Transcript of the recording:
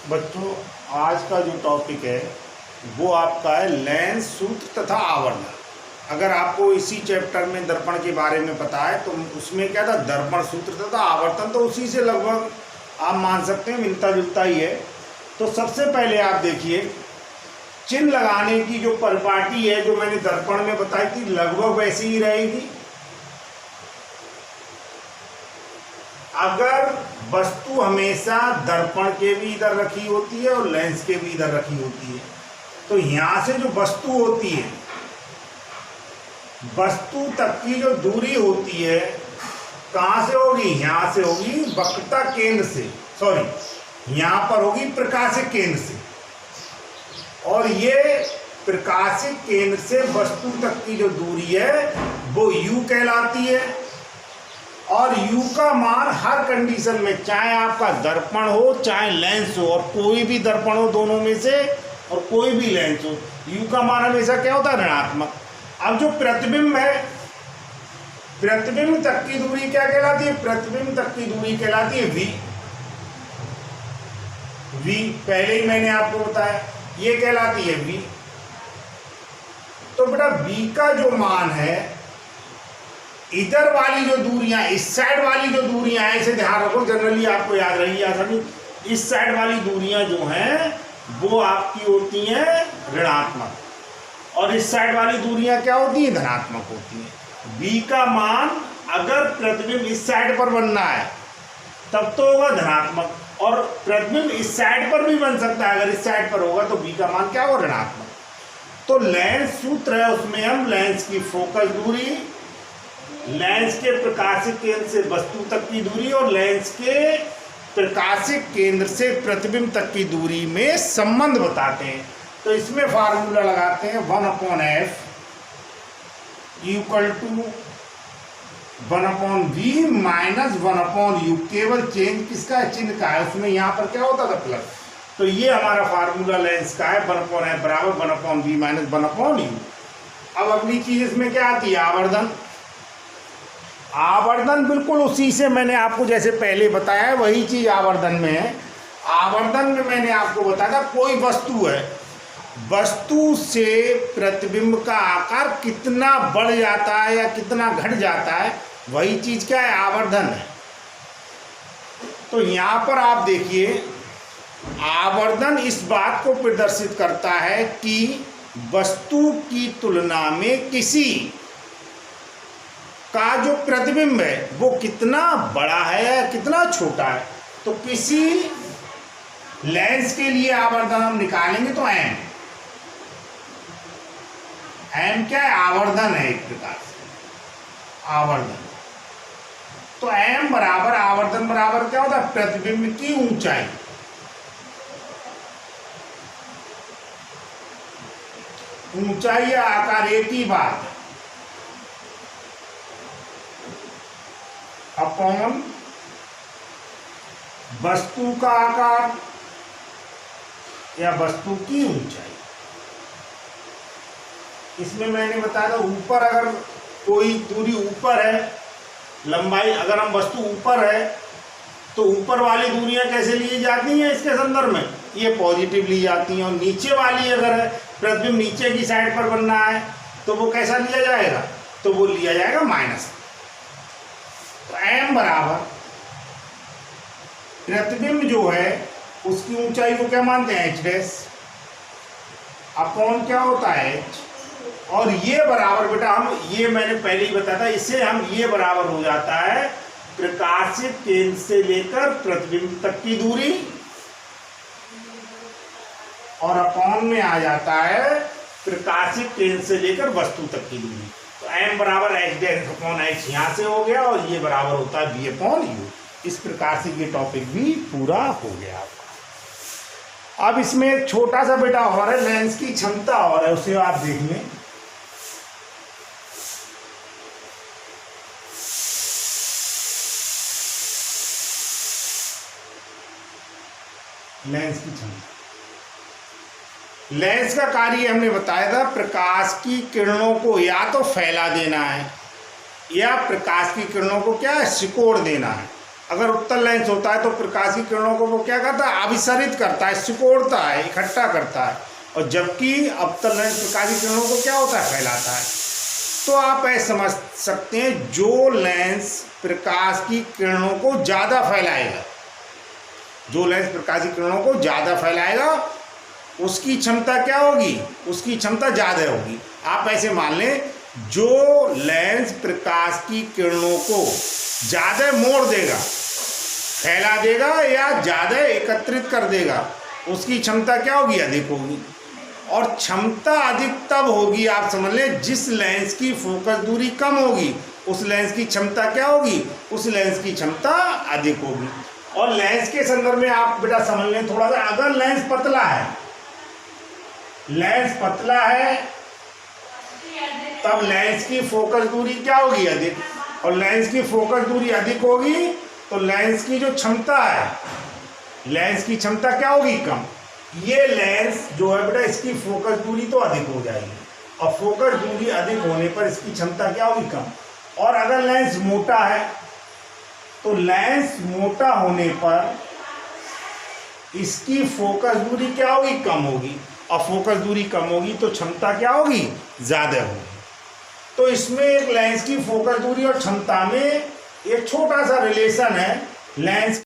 बच्चों, आज का जो टॉपिक है वो आपका है लेंस, सूत्र तथा आवर्धन। अगर आपको इसी चैप्टर में दर्पण के बारे में पता है तो उसमें क्या था, दर्पण, सूत्र तथा आवर्तन, तो उसी से लगभग आप मान सकते हैं मिलता जुलता ही है। तो सबसे पहले आप देखिए, चिन्ह लगाने की जो परिपाटी है जो मैंने दर्पण में बताई थी लगभग वैसी ही रहेगी। अगर वस्तु हमेशा दर्पण के भी इधर रखी होती है और लेंस के भी इधर रखी होती है, तो यहां से जो वस्तु होती है, वस्तु तक की जो दूरी होती है कहां से होगी, यहां से होगी वक्रता केंद्र से, सॉरी यहां पर होगी प्रकाशिक केंद्र से, और ये प्रकाशिक केंद्र से वस्तु तक की जो दूरी है वो u कहलाती है। और u का मान हर कंडीशन में, चाहे आपका दर्पण हो चाहे लेंस हो, और कोई भी दर्पण हो दोनों में से और कोई भी लेंस हो, u का मान हमेशा क्या होता है, ऋणात्मक। अब जो प्रतिबिंब है, प्रतिबिंब तक की दूरी क्या कहलाती है, प्रतिबिंब तक की दूरी कहलाती है v। v पहले ही मैंने आपको बताया, ये कहलाती है v। तो बेटा v का जो मान है, इधर वाली जो दूरियां, इस साइड वाली जो दूरियां हैं, इसे ध्यान रखो, जनरली आपको याद रहेगी आसानी, इस साइड वाली दूरियां जो हैं वो आपकी होती हैं ऋणात्मक, और इस साइड वाली दूरियां क्या होती हैं, धनात्मक होती हैं। v का मान अगर प्रतिबिंब इस साइड पर बनना है तब तो होगा धनात्मक, और प्रतिबिंब इस साइड पर भी बन सकता है, अगर इस साइड पर होगा तो v का मान क्या होगा, ऋणात्मक। तो लेंस सूत्र है, उसमें हम लेंस की फोकस दूरी, लेंस के प्रकाशिक केंद्र से वस्तु तक की दूरी और लेंस के प्रकाशिक केंद्र से प्रतिबिंब तक की दूरी में संबंध बताते हैं। तो इसमें फार्मूला लगाते हैं 1/f equal to 1/v minus 1/u। केवल चेंज किसका, चिन्ह का है, उसमें यहाँ पर क्या होता था, प्लस। तो ये हमारा फार्मूला लेंस का है, 1/f बराबर 1/v माइनस 1/u। अब अगली चीज इसमें क्या आती है, आवर्धन। आवर्धन बिल्कुल उसी से मैंने आपको जैसे पहले बताया है वही चीज आवर्धन में है। आवर्धन में मैंने आपको बताया था, कोई वस्तु है, वस्तु से प्रतिबिंब का आकार कितना बढ़ जाता है या कितना घट जाता है, वही चीज क्या है, आवर्धन है। तो यहाँ पर आप देखिए, आवर्धन इस बात को प्रदर्शित करता है कि वस्तु की तुलना में किसी का जो प्रतिबिंब है वो कितना बड़ा है या कितना छोटा है। तो किसी लेंस के लिए आवर्धन हम निकालेंगे तो m क्या है, आवर्धन है एक प्रकार से, आवर्धन। तो m बराबर, आवर्धन बराबर क्या होता है, प्रतिबिंब की ऊंचाई, ऊंचाई या आकार एक ही बात है, अपॉन वस्तु का आकार या वस्तु की ऊंचाई। इसमें मैंने बताया था, ऊपर अगर कोई दूरी ऊपर है, लंबाई अगर हम वस्तु ऊपर है तो ऊपर वाली दूरियां कैसे ली जाती हैं इसके संदर्भ में, ये पॉजिटिव ली जाती हैं, और नीचे वाली अगर है, प्रतिबिंब नीचे की साइड पर बनना है तो वो कैसा लिया जाएगा, तो वो लिया जाएगा माइनस। तो m बराबर प्रतिबिंब जो है उसकी ऊंचाई को क्या मानते हैं, h डैश, अपॉन क्या होता है h, और ये बराबर बेटा हम, ये मैंने पहले ही बताया था, इससे हम ये बराबर हो जाता है प्रकाशिक केंद्र से लेकर प्रतिबिंब तक की दूरी, और अपॉन में आ जाता है प्रकाशिक केंद्र से लेकर वस्तु तक की दूरी। तो m बराबर h डैश अपॉन h यहाँ से हो गया, और ये बराबर होता है v अपॉन u। इस प्रकार से ये टॉपिक भी पूरा हो गया आपका। अब इसमें एक छोटा सा बेटा और है, लेंस की क्षमता और है, उसे आप देख लें। लेंस की क्षमता, लेंस का कार्य हमने बताया था, प्रकाश की किरणों को या तो फैला देना है या प्रकाश की किरणों को क्या है, सिकोड़ देना है। अगर उत्तल लेंस होता है तो प्रकाश की किरणों को वो क्या करता है, अभिसरित करता है, सिकोड़ता है, इकट्ठा करता है, और जबकि अवतल लेंस प्रकाश की किरणों को क्या होता है, फैलाता है। तो आप ऐसे समझ सकते हैं जो लेंस प्रकाश की किरणों को ज़्यादा फैलाएगा, जो लेंस प्रकाश की किरणों को ज़्यादा फैलाएगा उसकी क्षमता क्या होगी, उसकी क्षमता ज़्यादा होगी। आप ऐसे मान लें जो लेंस प्रकाश की किरणों को ज़्यादा मोड़ देगा, फैला देगा या ज़्यादा एकत्रित कर देगा, उसकी क्षमता क्या होगी, अधिक होगी। और क्षमता अधिक तब होगी, आप समझ लें, जिस लेंस की फोकस दूरी कम होगी उस लेंस की क्षमता क्या होगी, उस लेंस की क्षमता अधिक होगी। और लेंस के संदर्भ में आप बेटा समझ लें थोड़ा सा, अगर लेंस पतला है, लेंस पतला है तब लेंस की फोकस दूरी क्या होगी, अधिक, और लेंस की फोकस दूरी अधिक होगी तो लेंस की जो क्षमता है, लेंस की क्षमता क्या होगी, कम। ये लेंस जो है बेटा इसकी फोकस दूरी तो अधिक हो जाएगी, और फोकस दूरी अधिक होने पर इसकी क्षमता क्या होगी, कम। और अगर लेंस मोटा है तो लेंस मोटा होने पर इसकी फोकस दूरी क्या होगी, कम होगी, और फोकस दूरी कम होगी तो क्षमता क्या होगी, ज़्यादा होगी। तो इसमें एक लेंस की फोकस दूरी और क्षमता में एक छोटा सा रिलेशन है। लेंस